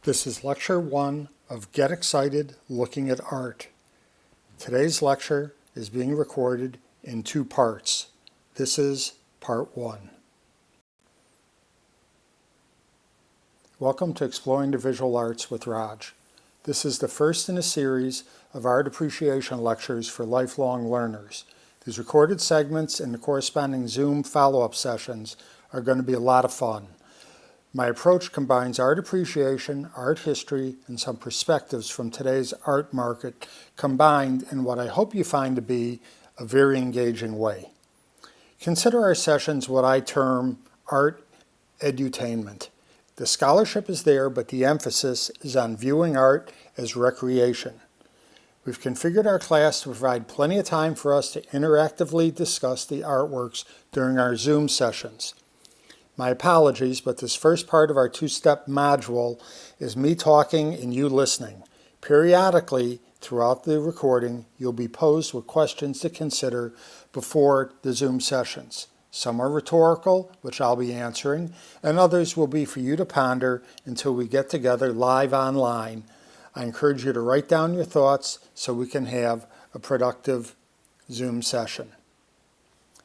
This is Lecture 1 of Get Excited Looking at Art. Today's lecture is being recorded in 2 parts. This is Part 1. Welcome to Exploring the Visual Arts with Rog. This is the first in a series of art appreciation lectures for lifelong learners. These recorded segments and the corresponding Zoom follow-up sessions are going to be a lot of fun. My approach combines art appreciation, art history, and some perspectives from today's art market combined in what I hope you find to be a very engaging way. Consider our sessions what I term art edutainment. The scholarship is there, but the emphasis is on viewing art as recreation. We've configured our class to provide plenty of time for us to interactively discuss the artworks during our Zoom sessions. My apologies, but this first part of our 2-step module is me talking and you listening. Periodically, throughout the recording, you'll be posed with questions to consider before the Zoom sessions. Some are rhetorical, which I'll be answering, and others will be for you to ponder until we get together live online. I encourage you to write down your thoughts so we can have a productive Zoom session.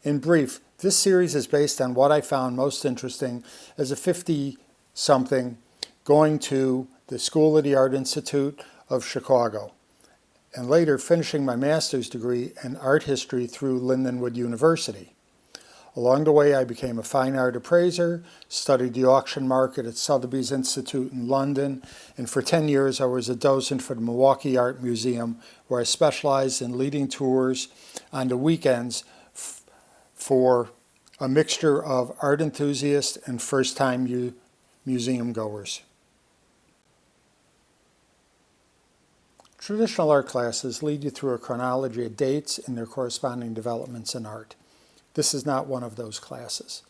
In brief, this series is based on what I found most interesting as a 50-something going to the School of the Art Institute of Chicago, and later finishing my master's degree in art history through Lindenwood University. Along the way, I became a fine art appraiser, studied the auction market at Sotheby's Institute in London, and for 10 years I was a docent for the Milwaukee Art Museum, where I specialized in leading tours on the weekends for a mixture of art enthusiasts and first-time museum goers. Traditional art classes lead you through a chronology of dates and their corresponding developments in art. This is not one of those classes.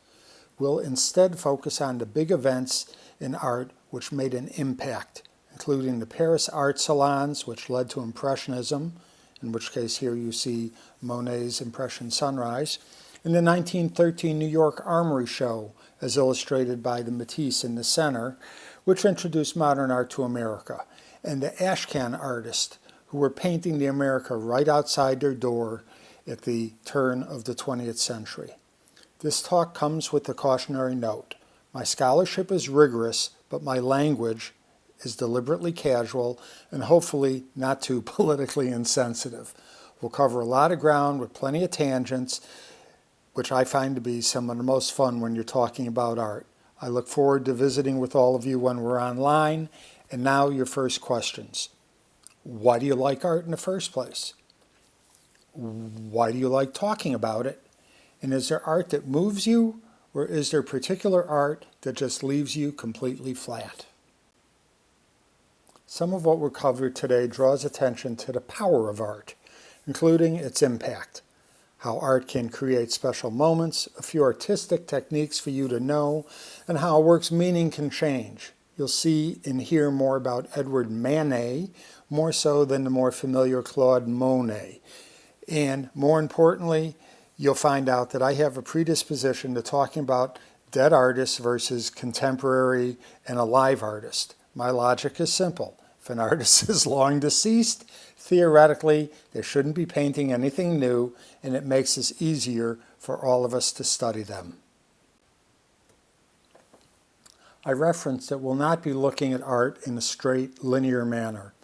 We'll instead focus on the big events in art which made an impact, including the Paris art salons, which led to Impressionism, in which case here you see Monet's Impression Sunrise, and the 1913 New York Armory Show, as illustrated by the Matisse in the center, which introduced modern art to America, and the Ashcan artists who were painting the America right outside their door at the turn of the 20th century. This talk comes with a cautionary note. My scholarship is rigorous, but my language is deliberately casual and hopefully not too politically insensitive. We'll cover a lot of ground with plenty of tangents, which I find to be some of the most fun when you're talking about art. I look forward to visiting with all of you when we're online. And now your first questions. Why do you like art in the first place? Why do you like talking about it? And is there art that moves you, or is there particular art that just leaves you completely flat? Some of what we'll cover today draws attention to the power of art, including its impact, how art can create special moments, a few artistic techniques for you to know, and how a work's meaning can change. You'll see and hear more about Edward Manet, more so than the more familiar Claude Monet. And more importantly, you'll find out that I have a predisposition to talking about dead artists versus contemporary and alive artists. My logic is simple. If an artist is long deceased, theoretically, they shouldn't be painting anything new, and it makes it easier for all of us to study them. I referenced that we'll not be looking at art in a straight, linear manner.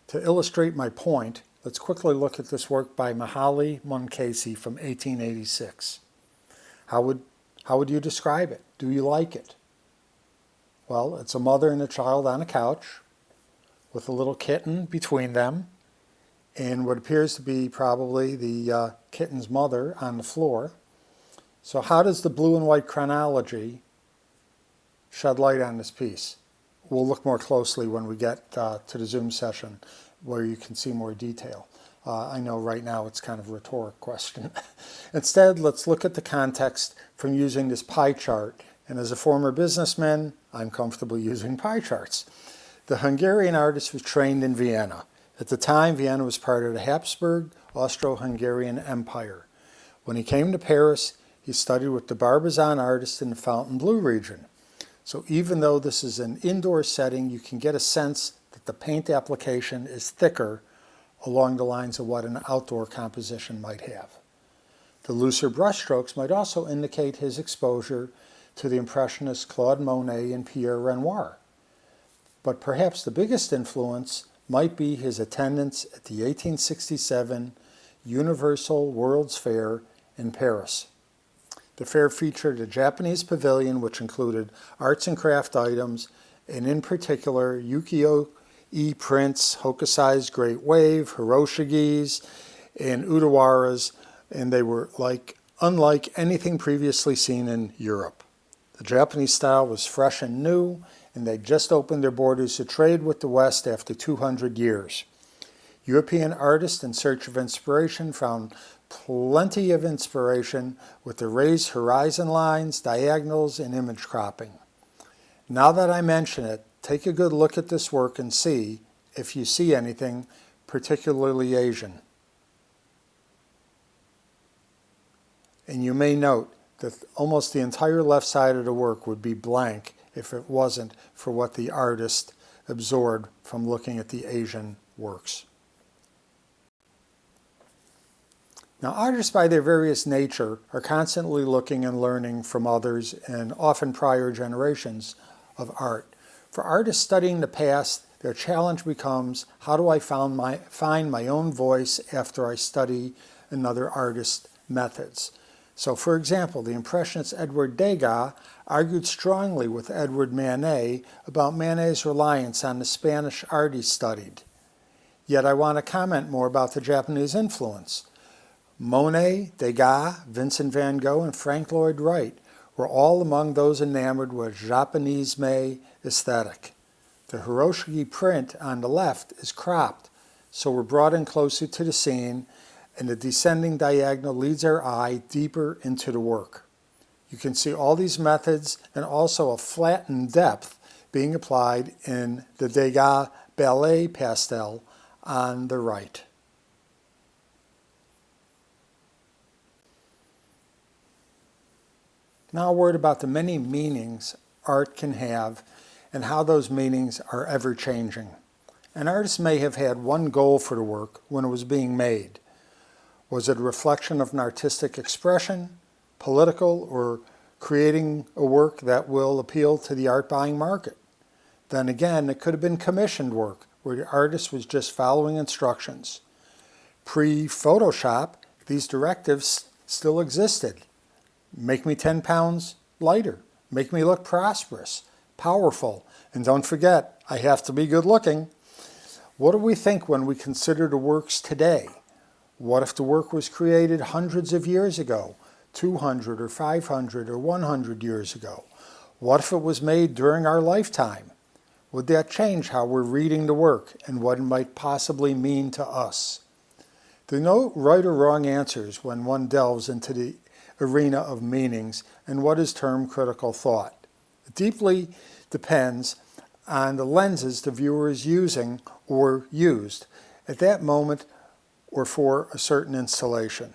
To illustrate my point, let's quickly look at this work by Mihaly Munkacy from 1886. How would you describe it? Do you like it? Well, it's a mother and a child on a couch with a little kitten between them, and what appears to be probably the kitten's mother on the floor. So how does the blue and white chronology shed light on this piece? We'll look more closely when we get to the Zoom session where you can see more detail. I know right now it's kind of a rhetoric question. Instead, let's look at the context from using this pie chart. And as a former businessman, I'm comfortable using pie charts. The Hungarian artist was trained in Vienna. At the time, Vienna was part of the Habsburg Austro-Hungarian Empire. When he came to Paris, he studied with the Barbizon artist in the Fontainebleau region. So even though this is an indoor setting, you can get a sense that the paint application is thicker along the lines of what an outdoor composition might have. The looser brushstrokes might also indicate his exposure to the Impressionists Claude Monet and Pierre Renoir. But perhaps the biggest influence might be his attendance at the 1867 Universal World's Fair in Paris. The fair featured a Japanese pavilion which included arts and craft items, and in particular ukiyo-e prints, Hokusai's Great Wave, Hiroshige's, and Udawara's, and they were unlike anything previously seen in Europe. The Japanese style was fresh and new, and they just opened their borders to trade with the West after 200 years. European artists in search of inspiration found plenty of inspiration with the raised horizon lines, diagonals, and image cropping. Now that I mention it, take a good look at this work and see if you see anything particularly Asian. And you may note that almost the entire left side of the work would be blank if it wasn't for what the artist absorbed from looking at the Asian works. Now, artists by their various nature are constantly looking and learning from others and often prior generations of art. For artists studying the past, their challenge becomes, how do I find my own voice after I study another artist's methods? So, for example, the Impressionist Edward Degas argued strongly with Edward Manet about Manet's reliance on the Spanish art he studied. Yet I want to comment more about the Japanese influence. Monet, Degas, Vincent van Gogh, and Frank Lloyd Wright were all among those enamored with Japanisme aesthetic. The Hiroshige print on the left is cropped, so we're brought in closer to the scene, and the descending diagonal leads our eye deeper into the work. You can see all these methods and also a flattened depth being applied in the Degas Ballet pastel on the right. Now a word about the many meanings art can have and how those meanings are ever changing. An artist may have had one goal for the work when it was being made. Was it a reflection of an artistic expression, political, or creating a work that will appeal to the art buying market? Then again, it could have been commissioned work where the artist was just following instructions. Pre-Photoshop, these directives still existed. Make me 10 pounds lighter. Make me look prosperous, powerful, and don't forget, I have to be good looking. What do we think when we consider the works today? What if the work was created hundreds of years ago, 200 or 500 or 100 years ago? What if it was made during our lifetime? Would that change how we're reading the work and what it might possibly mean to us? There are no right or wrong answers when one delves into the arena of meanings and what is termed critical thought. It deeply depends on the lenses the viewer is using or used at that moment or for a certain installation.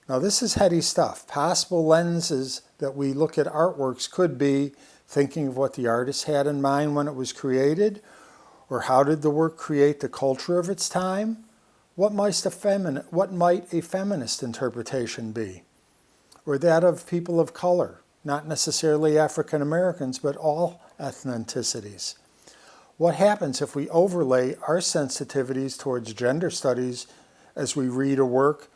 Now this is heady stuff. Possible lenses that we look at artworks could be thinking of what the artist had in mind when it was created, or how did the work create the culture of its time? What might a feminist interpretation be? Or that of people of color, not necessarily African Americans, but all ethnicities. What happens if we overlay our sensitivities towards gender studies as we read a work,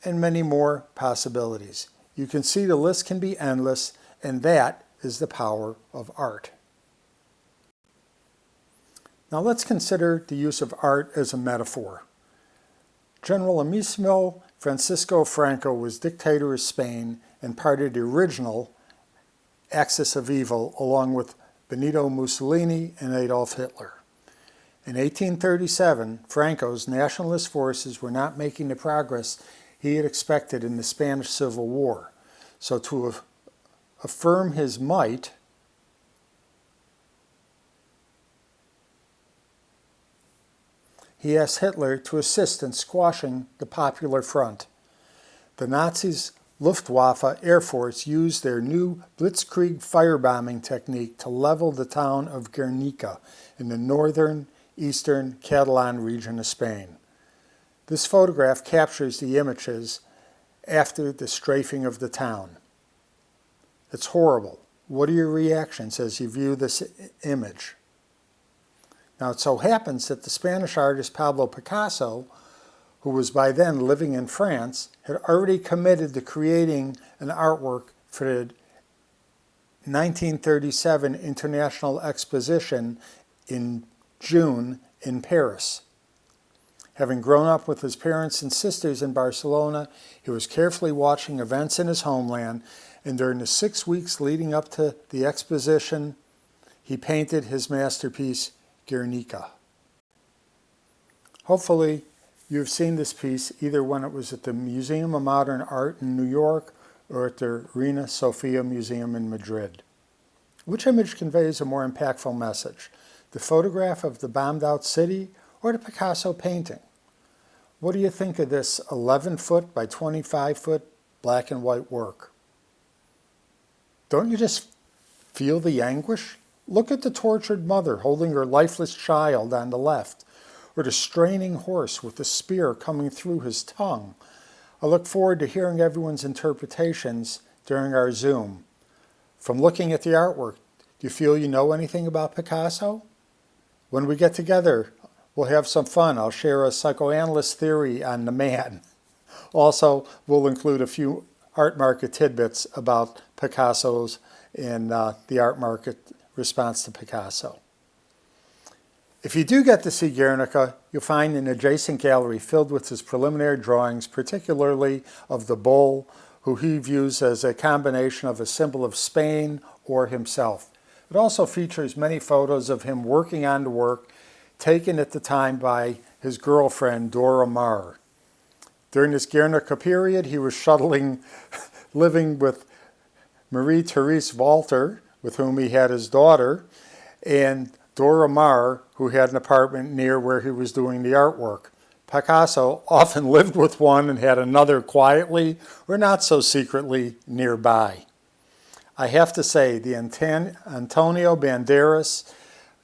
and many more possibilities? You can see the list can be endless, and that is the power of art. Now let's consider the use of art as a metaphor. Generalissimo Francisco Franco was dictator of Spain and part of the original axis of evil, along with Benito Mussolini and Adolf Hitler. In 1837, Franco's nationalist forces were not making the progress he had expected in the Spanish Civil War. So to affirm his might, he asked Hitler to assist in squashing the Popular Front. The Nazis Luftwaffe Air Force used their new blitzkrieg firebombing technique to level the town of Guernica in the northern eastern Catalan region of Spain. This photograph captures the images after the strafing of the town. It's horrible. What are your reactions as you view this image? Now, it so happens that the Spanish artist Pablo Picasso, who was by then living in France, had already committed to creating an artwork for the 1937 International Exposition in June in Paris. Having grown up with his parents and sisters in Barcelona, he was carefully watching events in his homeland, and during the 6 weeks leading up to the exposition, he painted his masterpiece, Guernica. Hopefully, you've seen this piece either when it was at the Museum of Modern Art in New York or at the Reina Sofia Museum in Madrid. Which image conveys a more impactful message? The photograph of the bombed-out city or the Picasso painting? What do you think of this 11-foot by 25-foot black and white work? Don't you just feel the anguish? Look at the tortured mother holding her lifeless child on the left, or the straining horse with the spear coming through his tongue. I look forward to hearing everyone's interpretations during our Zoom. From looking at the artwork, do you feel you know anything about Picasso? When we get together, we'll have some fun. I'll share a psychoanalyst theory on the man. Also, we'll include a few art market tidbits about Picasso's and the art market response to Picasso. If you do get to see Guernica, you'll find an adjacent gallery filled with his preliminary drawings, particularly of the bull, who he views as a combination of a symbol of Spain or himself. It also features many photos of him working on the work, taken at the time by his girlfriend, Dora Maar. During this Guernica period, he was living with Marie-Therese Walter, with whom he had his daughter, and Dora Maar, who had an apartment near where he was doing the artwork. Picasso often lived with one and had another quietly or not so secretly nearby. I have to say, the Antonio Banderas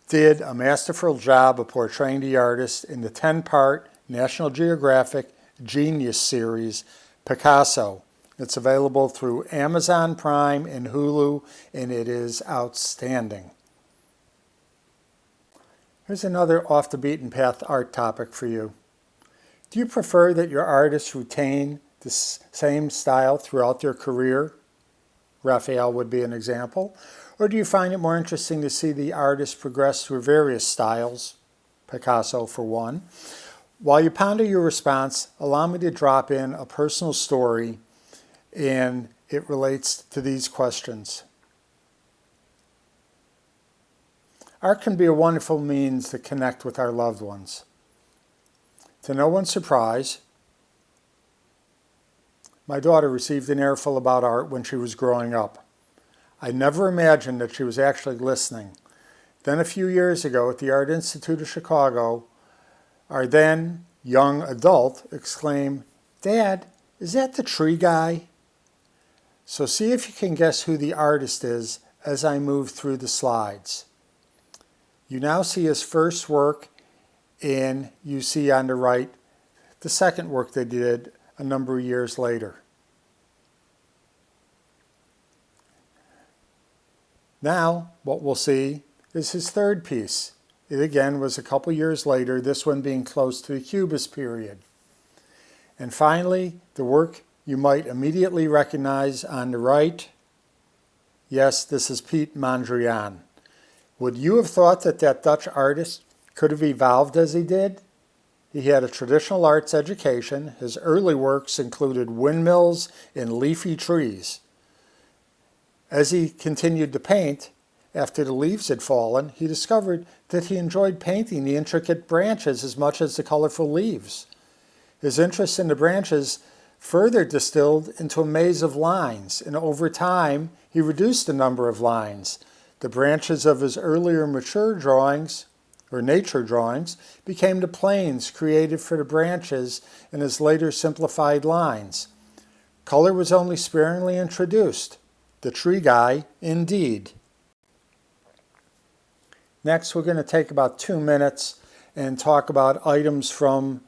did a masterful job of portraying the artist in the 10-part National Geographic Genius series, Picasso. It's available through Amazon Prime and Hulu, and it is outstanding. Here's another off-the-beaten-path art topic for you. Do you prefer that your artists retain the same style throughout their career? Raphael would be an example. Or do you find it more interesting to see the artist progress through various styles? Picasso, for one. While you ponder your response, allow me to drop in a personal story, and it relates to these questions. Art can be a wonderful means to connect with our loved ones. To no one's surprise, my daughter received an earful about art when she was growing up. I never imagined that she was actually listening. Then a few years ago at the Art Institute of Chicago, our then young adult exclaimed, "Dad, is that the tree guy?" So see if you can guess who the artist is as I move through the slides. You now see his first work, and you see on the right the second work they did a number of years later. Now, what we'll see is his third piece. It again was a couple years later, this one being close to the Cubist period. And finally, the work you might immediately recognize on the right. Yes, this is Piet Mondrian. Would you have thought that that Dutch artist could have evolved as he did? He had a traditional arts education. His early works included windmills and leafy trees. As he continued to paint, after the leaves had fallen, he discovered that he enjoyed painting the intricate branches as much as the colorful leaves. His interest in the branches further distilled into a maze of lines, and over time, he reduced the number of lines. The branches of his earlier mature drawings, or nature drawings, became the planes created for the branches in his later simplified lines. Color was only sparingly introduced. The tree guy, indeed. Next, we're going to take about 2 minutes and talk about items from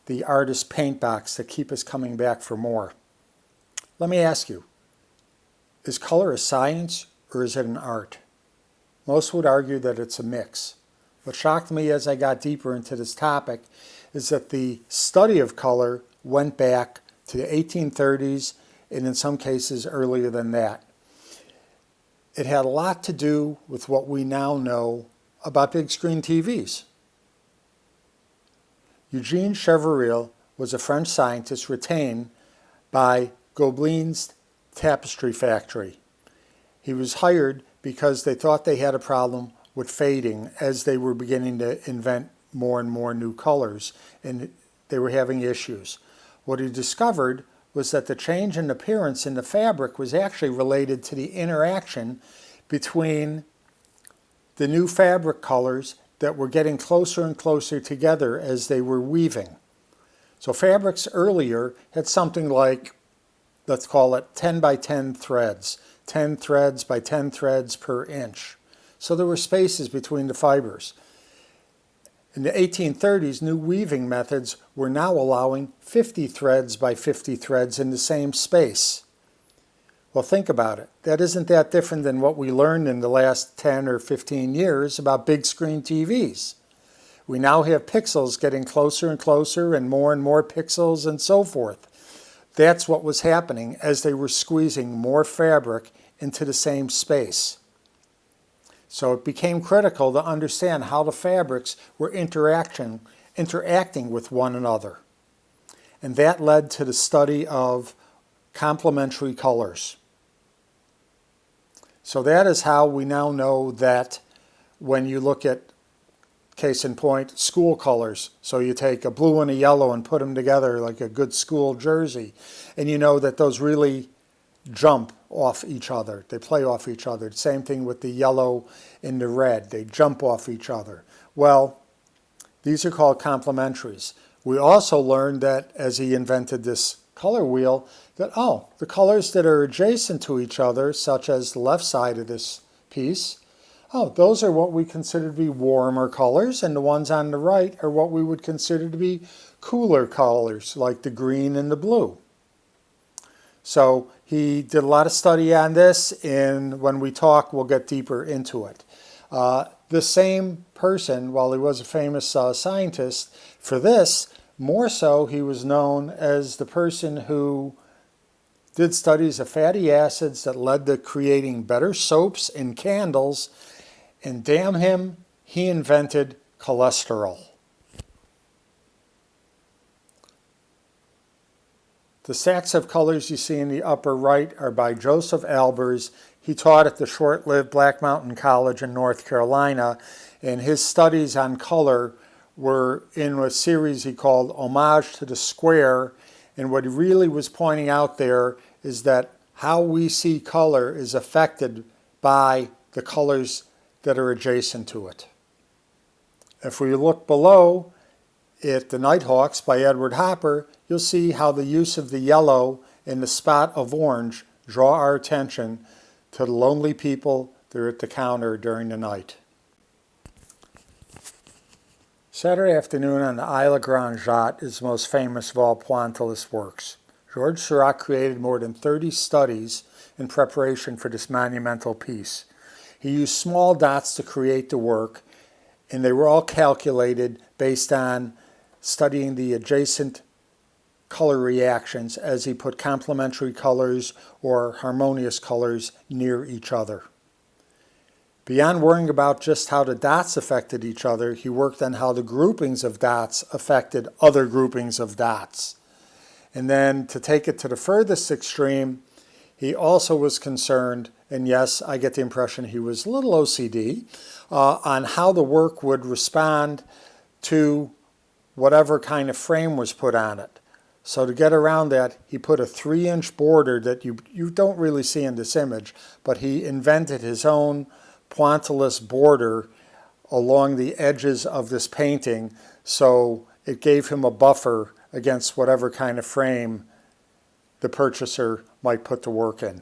the artist paint box that keep us coming back for more. Let me ask you, is color a science or is it an art? Most would argue that it's a mix. What shocked me as I got deeper into this topic is that the study of color went back to the 1830s and in some cases earlier than that. It had a lot to do with what we now know about big screen TVs. Eugene Cheveril was a French scientist retained by Gobelin's tapestry factory. He was hired because they thought they had a problem with fading as they were beginning to invent more and more new colors, and they were having issues. What he discovered was that the change in appearance in the fabric was actually related to the interaction between the new fabric colors that were getting closer and closer together as they were weaving. So fabrics earlier had something like, let's call it 10 by 10 threads, 10 threads by 10 threads per inch. So there were spaces between the fibers. In the 1830s, new weaving methods were now allowing 50 threads by 50 threads in the same space. Well, think about it. That isn't that different than what we learned in the last 10 or 15 years about big screen TVs. We now have pixels getting closer and closer and more pixels and so forth. That's what was happening as they were squeezing more fabric into the same space. So it became critical to understand how the fabrics were interacting with one another. And that led to the study of complementary colors. So that is how we now know that when you look at, case in point, school colors, so you take a blue and a yellow and put them together like a good school jersey, and you know that those really jump off each other. They play off each other. Same thing with the yellow and the red. They jump off each other. Well, these are called complementaries. We also learned that as he invented this color wheel, that, the colors that are adjacent to each other, such as the left side of this piece, those are what we consider to be warmer colors, and the ones on the right are what we would consider to be cooler colors, like the green and the blue. So he did a lot of study on this, and when we talk, we'll get deeper into it. The same person, while he was a famous scientist, for this, more so, he was known as the person who did studies of fatty acids that led to creating better soaps and candles, and damn him, he invented cholesterol. The stacks of colors you see in the upper right are by Joseph Albers. He taught at the short-lived Black Mountain College in North Carolina, and his studies on color were in a series he called Homage to the Square, and what he really was pointing out there is that how we see color is affected by the colors that are adjacent to it. If we look below at The Nighthawks by Edward Hopper, you'll see how the use of the yellow and the spot of orange draw our attention to the lonely people that are at the counter during the night. Saturday Afternoon on the Isle of Grand Jatte is the most famous of all pointillist works. Georges Seurat created more than 30 studies in preparation for this monumental piece. He used small dots to create the work, and they were all calculated based on studying the adjacent color reactions as he put complementary colors or harmonious colors near each other. Beyond worrying about just how the dots affected each other, he worked on how the groupings of dots affected other groupings of dots. And then to take it to the furthest extreme, he also was concerned, and yes, I get the impression he was a little OCD, on how the work would respond to whatever kind of frame was put on it. So to get around that, he put a 3-inch border that you don't really see in this image, but he invented his own pointillist border along the edges of this painting, so it gave him a buffer against whatever kind of frame the purchaser might put the work in.